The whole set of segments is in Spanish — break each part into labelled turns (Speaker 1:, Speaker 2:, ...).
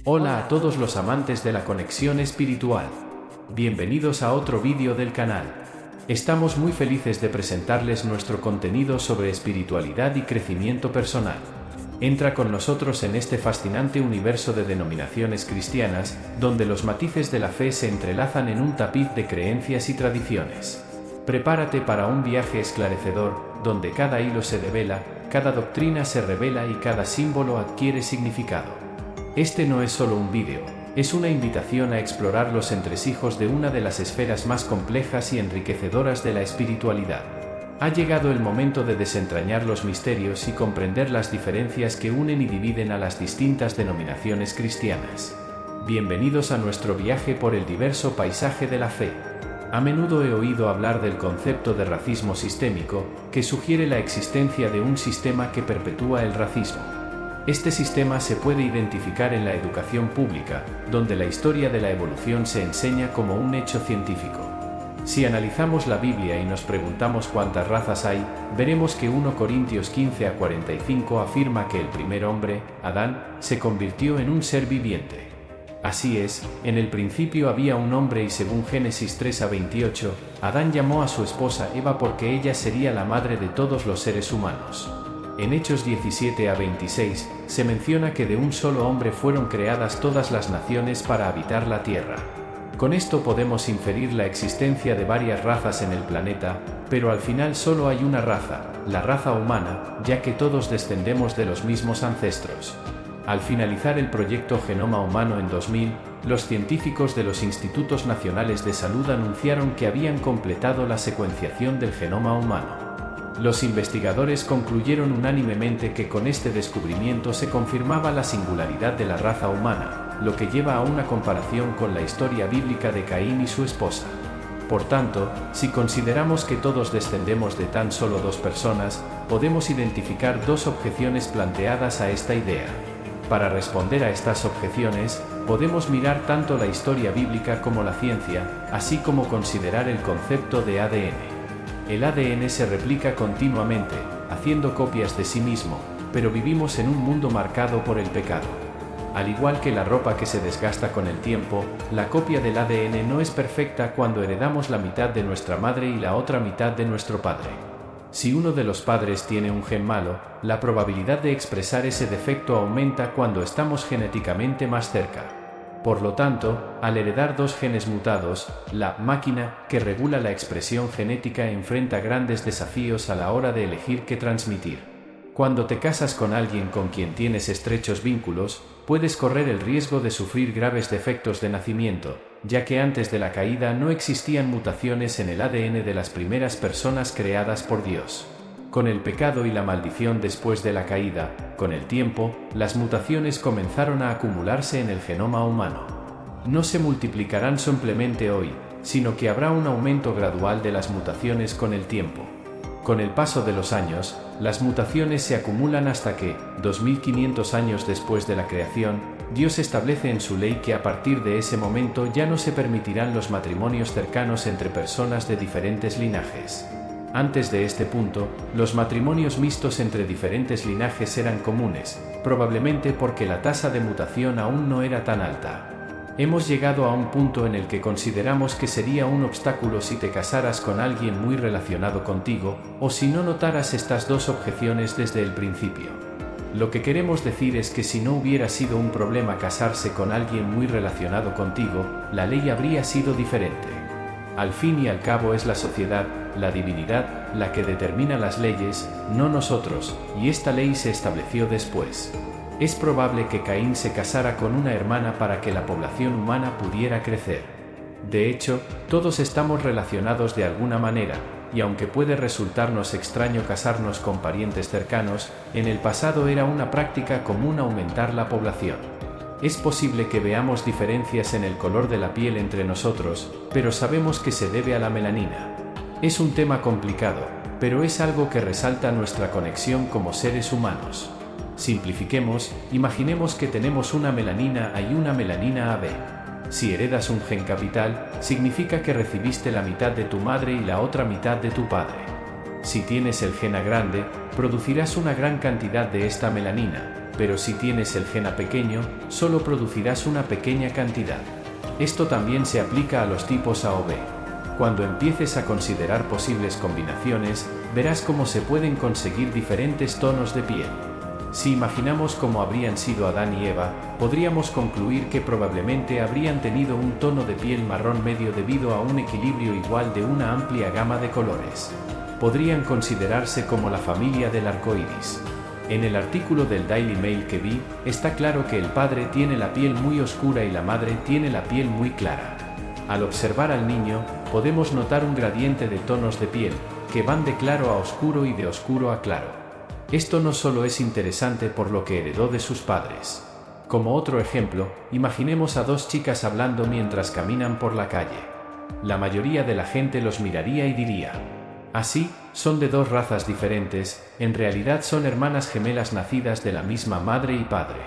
Speaker 1: Hola a todos los amantes de la conexión espiritual. Bienvenidos a otro vídeo del canal. Estamos muy felices de presentarles nuestro contenido sobre espiritualidad y crecimiento personal. Entra con nosotros en este fascinante universo de denominaciones cristianas, donde los matices de la fe se entrelazan en un tapiz de creencias y tradiciones. Prepárate para un viaje esclarecedor, donde cada hilo se devela, cada doctrina se revela y cada símbolo adquiere significado. Este no es solo un vídeo, es una invitación a explorar los entresijos de una de las esferas más complejas y enriquecedoras de la espiritualidad. Ha llegado el momento de desentrañar los misterios y comprender las diferencias que unen y dividen a las distintas denominaciones cristianas. Bienvenidos a nuestro viaje por el diverso paisaje de la fe. A menudo he oído hablar del concepto de racismo sistémico, que sugiere la existencia de un sistema que perpetúa el racismo. Este sistema se puede identificar en la educación pública, donde la historia de la evolución se enseña como un hecho científico. Si analizamos la Biblia y nos preguntamos cuántas razas hay, veremos que 1 Corintios 15:45 afirma que el primer hombre, Adán, se convirtió en un ser viviente. Así es, en el principio había un hombre y según Génesis 3:28, Adán llamó a su esposa Eva porque ella sería la madre de todos los seres humanos. En Hechos 17:26, se menciona que de un solo hombre fueron creadas todas las naciones para habitar la tierra. Con esto podemos inferir la existencia de varias razas en el planeta, pero al final solo hay una raza, la raza humana, ya que todos descendemos de los mismos ancestros. Al finalizar el proyecto Genoma Humano en 2000, los científicos de los Institutos Nacionales de Salud anunciaron que habían completado la secuenciación del genoma humano. Los investigadores concluyeron unánimemente que con este descubrimiento se confirmaba la singularidad de la raza humana, lo que lleva a una comparación con la historia bíblica de Caín y su esposa. Por tanto, si consideramos que todos descendemos de tan solo dos personas, podemos identificar dos objeciones planteadas a esta idea. Para responder a estas objeciones, podemos mirar tanto la historia bíblica como la ciencia, así como considerar el concepto de ADN. El ADN se replica continuamente, haciendo copias de sí mismo, pero vivimos en un mundo marcado por el pecado. Al igual que la ropa que se desgasta con el tiempo, la copia del ADN no es perfecta cuando heredamos la mitad de nuestra madre y la otra mitad de nuestro padre. Si uno de los padres tiene un gen malo, la probabilidad de expresar ese defecto aumenta cuando estamos genéticamente más cerca. Por lo tanto, al heredar dos genes mutados, la máquina que regula la expresión genética enfrenta grandes desafíos a la hora de elegir qué transmitir. Cuando te casas con alguien con quien tienes estrechos vínculos, puedes correr el riesgo de sufrir graves defectos de nacimiento, ya que antes de la caída no existían mutaciones en el ADN de las primeras personas creadas por Dios. Con el pecado y la maldición después de la caída, con el tiempo, las mutaciones comenzaron a acumularse en el genoma humano. No se multiplicarán simplemente hoy, sino que habrá un aumento gradual de las mutaciones con el tiempo. Con el paso de los años, las mutaciones se acumulan hasta que, 2500 años después de la creación, Dios establece en su ley que a partir de ese momento ya no se permitirán los matrimonios cercanos entre personas de diferentes linajes. Antes de este punto, los matrimonios mixtos entre diferentes linajes eran comunes, probablemente porque la tasa de mutación aún no era tan alta. Hemos llegado a un punto en el que consideramos que sería un obstáculo si te casaras con alguien muy relacionado contigo, o si no notaras estas dos objeciones desde el principio. Lo que queremos decir es que si no hubiera sido un problema casarse con alguien muy relacionado contigo, la ley habría sido diferente. Al fin y al cabo es la sociedad, la divinidad, la que determina las leyes, no nosotros, y esta ley se estableció después. Es probable que Caín se casara con una hermana para que la población humana pudiera crecer. De hecho, todos estamos relacionados de alguna manera, y aunque puede resultarnos extraño casarnos con parientes cercanos, en el pasado era una práctica común aumentar la población. Es posible que veamos diferencias en el color de la piel entre nosotros, pero sabemos que se debe a la melanina. Es un tema complicado, pero es algo que resalta nuestra conexión como seres humanos. Simplifiquemos, imaginemos que tenemos una melanina A y una melanina AB. Si heredas un gen capital, significa que recibiste la mitad de tu madre y la otra mitad de tu padre. Si tienes el gen A grande, producirás una gran cantidad de esta melanina, pero si tienes el gen A pequeño, solo producirás una pequeña cantidad. Esto también se aplica a los tipos A o B. Cuando empieces a considerar posibles combinaciones, verás cómo se pueden conseguir diferentes tonos de piel. Si imaginamos cómo habrían sido Adán y Eva, podríamos concluir que probablemente habrían tenido un tono de piel marrón medio debido a un equilibrio igual de una amplia gama de colores. Podrían considerarse como la familia del arco iris. En el artículo del Daily Mail que vi, está claro que el padre tiene la piel muy oscura y la madre tiene la piel muy clara. Al observar al niño, podemos notar un gradiente de tonos de piel, que van de claro a oscuro y de oscuro a claro. Esto no solo es interesante por lo que heredó de sus padres. Como otro ejemplo, imaginemos a dos chicas hablando mientras caminan por la calle. La mayoría de la gente los miraría y diría: así, son de dos razas diferentes, en realidad son hermanas gemelas nacidas de la misma madre y padre.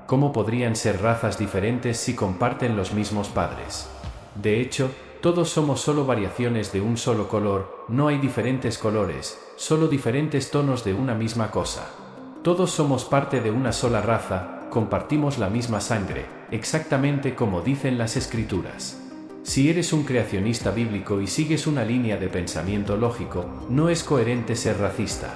Speaker 1: ¿Cómo podrían ser razas diferentes si comparten los mismos padres? De hecho, todos somos solo variaciones de un solo color, no hay diferentes colores, solo diferentes tonos de una misma cosa. Todos somos parte de una sola raza, compartimos la misma sangre, exactamente como dicen las Escrituras. Si eres un creacionista bíblico y sigues una línea de pensamiento lógico, no es coherente ser racista.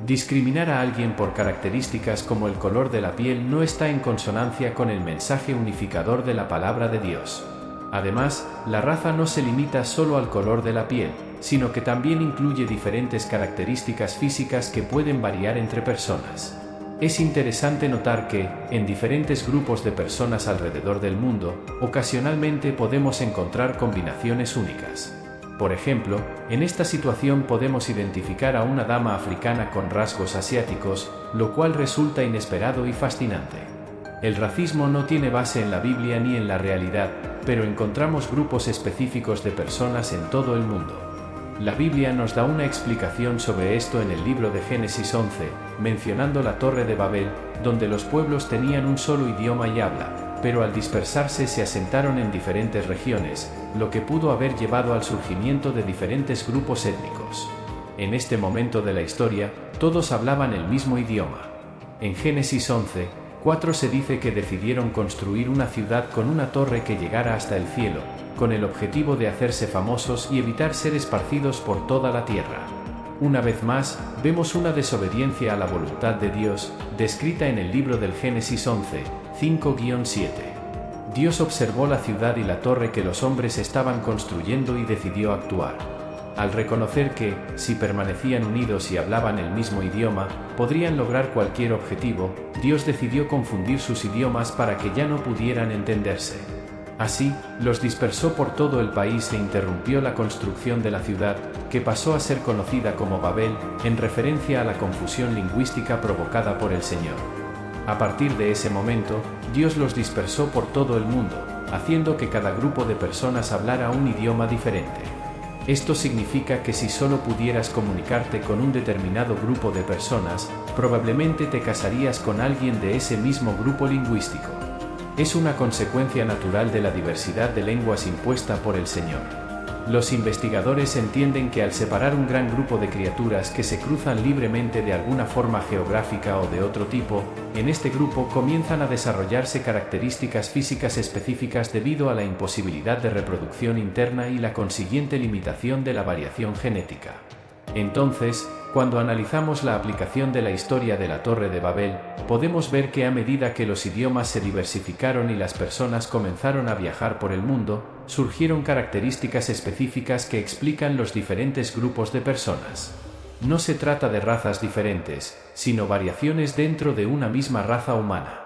Speaker 1: Discriminar a alguien por características como el color de la piel no está en consonancia con el mensaje unificador de la palabra de Dios. Además, la raza no se limita solo al color de la piel, sino que también incluye diferentes características físicas que pueden variar entre personas. Es interesante notar que, en diferentes grupos de personas alrededor del mundo, ocasionalmente podemos encontrar combinaciones únicas. Por ejemplo, en esta situación podemos identificar a una dama africana con rasgos asiáticos, lo cual resulta inesperado y fascinante. El racismo no tiene base en la Biblia ni en la realidad, pero encontramos grupos específicos de personas en todo el mundo. La Biblia nos da una explicación sobre esto en el libro de Génesis 11, mencionando la Torre de Babel, donde los pueblos tenían un solo idioma y habla, pero al dispersarse se asentaron en diferentes regiones, lo que pudo haber llevado al surgimiento de diferentes grupos étnicos. En este momento de la historia, todos hablaban el mismo idioma. En Génesis 11:4 se dice que decidieron construir una ciudad con una torre que llegara hasta el cielo, con el objetivo de hacerse famosos y evitar ser esparcidos por toda la tierra. Una vez más, vemos una desobediencia a la voluntad de Dios, descrita en el libro del Génesis 11:5-7. Dios observó la ciudad y la torre que los hombres estaban construyendo y decidió actuar. Al reconocer que, si permanecían unidos y hablaban el mismo idioma, podrían lograr cualquier objetivo, Dios decidió confundir sus idiomas para que ya no pudieran entenderse. Así, los dispersó por todo el país e interrumpió la construcción de la ciudad, que pasó a ser conocida como Babel, en referencia a la confusión lingüística provocada por el Señor. A partir de ese momento, Dios los dispersó por todo el mundo, haciendo que cada grupo de personas hablara un idioma diferente. Esto significa que si solo pudieras comunicarte con un determinado grupo de personas, probablemente te casarías con alguien de ese mismo grupo lingüístico. Es una consecuencia natural de la diversidad de lenguas impuesta por el Señor. Los investigadores entienden que al separar un gran grupo de criaturas que se cruzan libremente de alguna forma geográfica o de otro tipo, en este grupo comienzan a desarrollarse características físicas específicas debido a la imposibilidad de reproducción interna y la consiguiente limitación de la variación genética. Entonces, cuando analizamos la aplicación de la historia de la Torre de Babel, podemos ver que a medida que los idiomas se diversificaron y las personas comenzaron a viajar por el mundo, surgieron características específicas que explican los diferentes grupos de personas. No se trata de razas diferentes, sino variaciones dentro de una misma raza humana.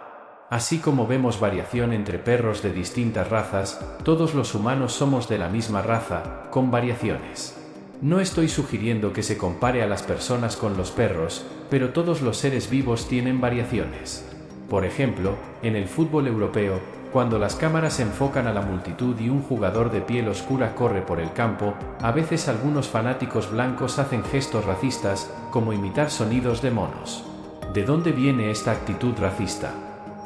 Speaker 1: Así como vemos variación entre perros de distintas razas, todos los humanos somos de la misma raza, con variaciones. No estoy sugiriendo que se compare a las personas con los perros, pero todos los seres vivos tienen variaciones. Por ejemplo, en el fútbol europeo, cuando las cámaras enfocan a la multitud y un jugador de piel oscura corre por el campo, a veces algunos fanáticos blancos hacen gestos racistas, como imitar sonidos de monos. ¿De dónde viene esta actitud racista?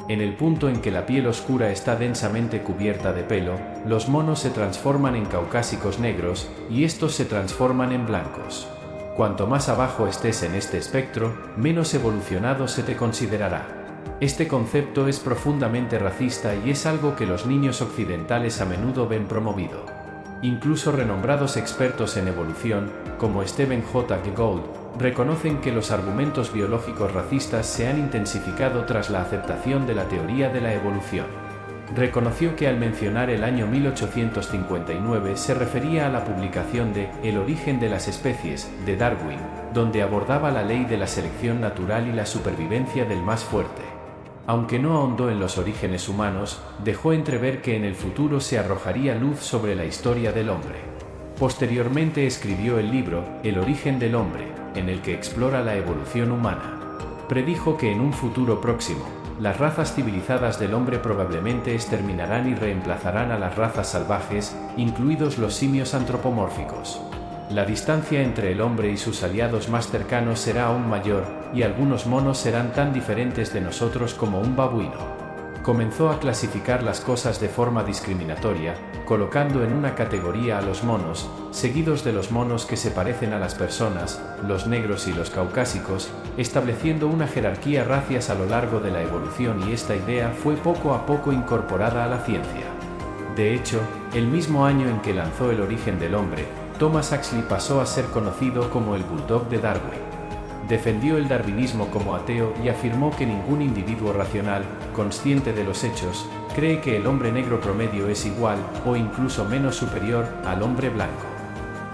Speaker 1: En el punto en que la piel oscura está densamente cubierta de pelo, los monos se transforman en caucásicos negros, y estos se transforman en blancos. Cuanto más abajo estés en este espectro, menos evolucionado se te considerará. Este concepto es profundamente racista y es algo que los niños occidentales a menudo ven promovido. Incluso renombrados expertos en evolución, como Stephen J. Gould, reconocen que los argumentos biológicos racistas se han intensificado tras la aceptación de la teoría de la evolución. Reconoció que al mencionar el año 1859 se refería a la publicación de El origen de las especies, de Darwin, donde abordaba la ley de la selección natural y la supervivencia del más fuerte. Aunque no ahondó en los orígenes humanos, dejó entrever que en el futuro se arrojaría luz sobre la historia del hombre. Posteriormente escribió el libro El origen del hombre, en el que explora la evolución humana. Predijo que en un futuro próximo, las razas civilizadas del hombre probablemente exterminarán y reemplazarán a las razas salvajes, incluidos los simios antropomórficos. La distancia entre el hombre y sus aliados más cercanos será aún mayor, y algunos monos serán tan diferentes de nosotros como un babuino. Comenzó a clasificar las cosas de forma discriminatoria, colocando en una categoría a los monos, seguidos de los monos que se parecen a las personas, los negros y los caucásicos, estableciendo una jerarquía racial a lo largo de la evolución, y esta idea fue poco a poco incorporada a la ciencia. De hecho, el mismo año en que lanzó El origen del hombre, Thomas Huxley pasó a ser conocido como el Bulldog de Darwin. Defendió el darwinismo como ateo y afirmó que ningún individuo racional, consciente de los hechos, cree que el hombre negro promedio es igual, o incluso menos superior, al hombre blanco.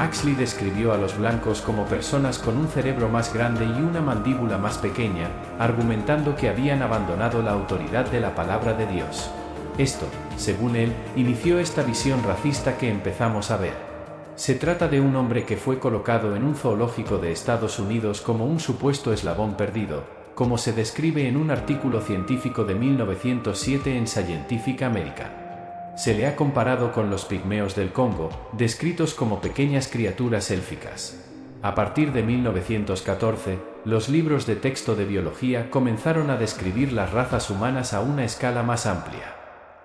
Speaker 1: Huxley describió a los blancos como personas con un cerebro más grande y una mandíbula más pequeña, argumentando que habían abandonado la autoridad de la palabra de Dios. Esto, según él, inició esta visión racista que empezamos a ver. Se trata de un hombre que fue colocado en un zoológico de Estados Unidos como un supuesto eslabón perdido, como se describe en un artículo científico de 1907 en Scientific American. Se le ha comparado con los pigmeos del Congo, descritos como pequeñas criaturas élficas. A partir de 1914, los libros de texto de biología comenzaron a describir las razas humanas a una escala más amplia.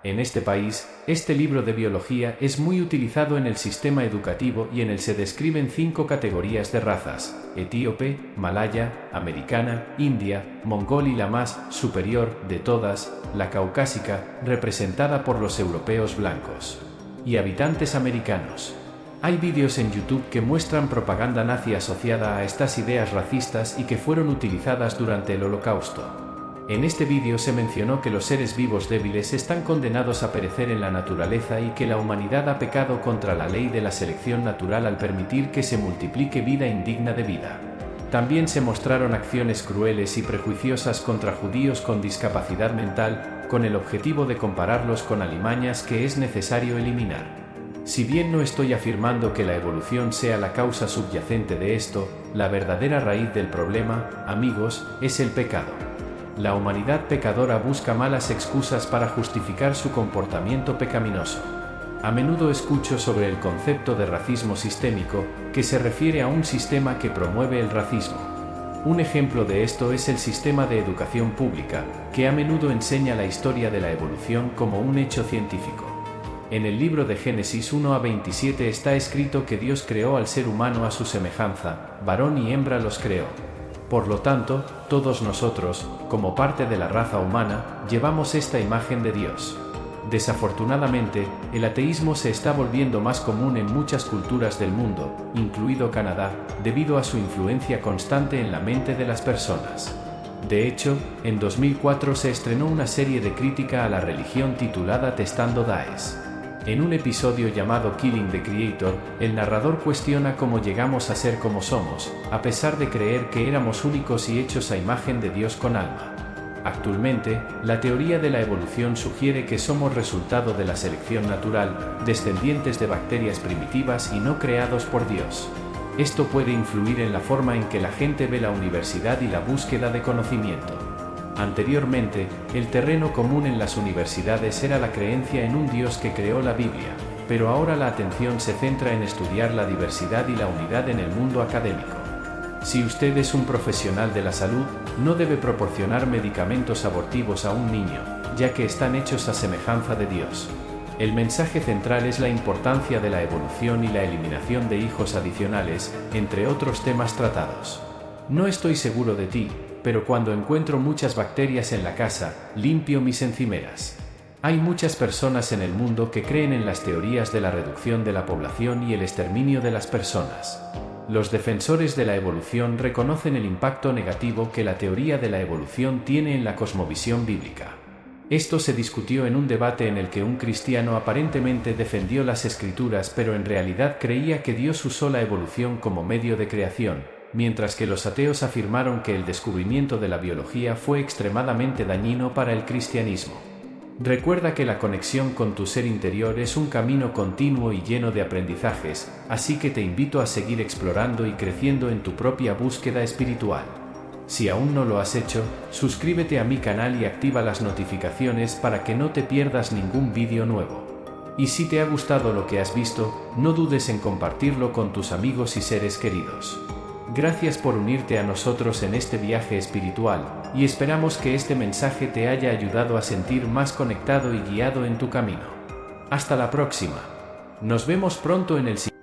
Speaker 1: En este país, este libro de biología es muy utilizado en el sistema educativo y en él se describen 5 categorías de razas: etíope, malaya, americana, india, mongol y la más superior de todas, la caucásica, representada por los europeos blancos y habitantes americanos. Hay vídeos en YouTube que muestran propaganda nazi asociada a estas ideas racistas y que fueron utilizadas durante el Holocausto. En este vídeo se mencionó que los seres vivos débiles están condenados a perecer en la naturaleza y que la humanidad ha pecado contra la ley de la selección natural al permitir que se multiplique vida indigna de vida. También se mostraron acciones crueles y prejuiciosas contra judíos con discapacidad mental, con el objetivo de compararlos con alimañas que es necesario eliminar. Si bien no estoy afirmando que la evolución sea la causa subyacente de esto, la verdadera raíz del problema, amigos, es el pecado. La humanidad pecadora busca malas excusas para justificar su comportamiento pecaminoso. A menudo escucho sobre el concepto de racismo sistémico, que se refiere a un sistema que promueve el racismo. Un ejemplo de esto es el sistema de educación pública, que a menudo enseña la historia de la evolución como un hecho científico. En el libro de Génesis 1-27 está escrito que Dios creó al ser humano a su semejanza, varón y hembra los creó. Por lo tanto, todos nosotros, como parte de la raza humana, llevamos esta imagen de Dios. Desafortunadamente, el ateísmo se está volviendo más común en muchas culturas del mundo, incluido Canadá, debido a su influencia constante en la mente de las personas. De hecho, en 2004 se estrenó una serie de crítica a la religión titulada Testando Dies. En un episodio llamado Killing the Creator, el narrador cuestiona cómo llegamos a ser como somos, a pesar de creer que éramos únicos y hechos a imagen de Dios con alma. Actualmente, la teoría de la evolución sugiere que somos resultado de la selección natural, descendientes de bacterias primitivas y no creados por Dios. Esto puede influir en la forma en que la gente ve la universidad y la búsqueda de conocimiento. Anteriormente, el terreno común en las universidades era la creencia en un Dios que creó la Biblia, pero ahora la atención se centra en estudiar la diversidad y la unidad en el mundo académico. Si usted es un profesional de la salud, no debe proporcionar medicamentos abortivos a un niño, ya que están hechos a semejanza de Dios. El mensaje central es la importancia de la evolución y la eliminación de hijos adicionales, entre otros temas tratados. No estoy seguro de ti, pero cuando encuentro muchas bacterias en la casa, limpio mis encimeras. Hay muchas personas en el mundo que creen en las teorías de la reducción de la población y el exterminio de las personas. Los defensores de la evolución reconocen el impacto negativo que la teoría de la evolución tiene en la cosmovisión bíblica. Esto se discutió en un debate en el que un cristiano aparentemente defendió las escrituras, pero en realidad creía que Dios usó la evolución como medio de creación, mientras que los ateos afirmaron que el descubrimiento de la biología fue extremadamente dañino para el cristianismo. Recuerda que la conexión con tu ser interior es un camino continuo y lleno de aprendizajes, así que te invito a seguir explorando y creciendo en tu propia búsqueda espiritual. Si aún no lo has hecho, suscríbete a mi canal y activa las notificaciones para que no te pierdas ningún vídeo nuevo. Y si te ha gustado lo que has visto, no dudes en compartirlo con tus amigos y seres queridos. Gracias por unirte a nosotros en este viaje espiritual, y esperamos que este mensaje te haya ayudado a sentir más conectado y guiado en tu camino. Hasta la próxima. Nos vemos pronto en el siguiente.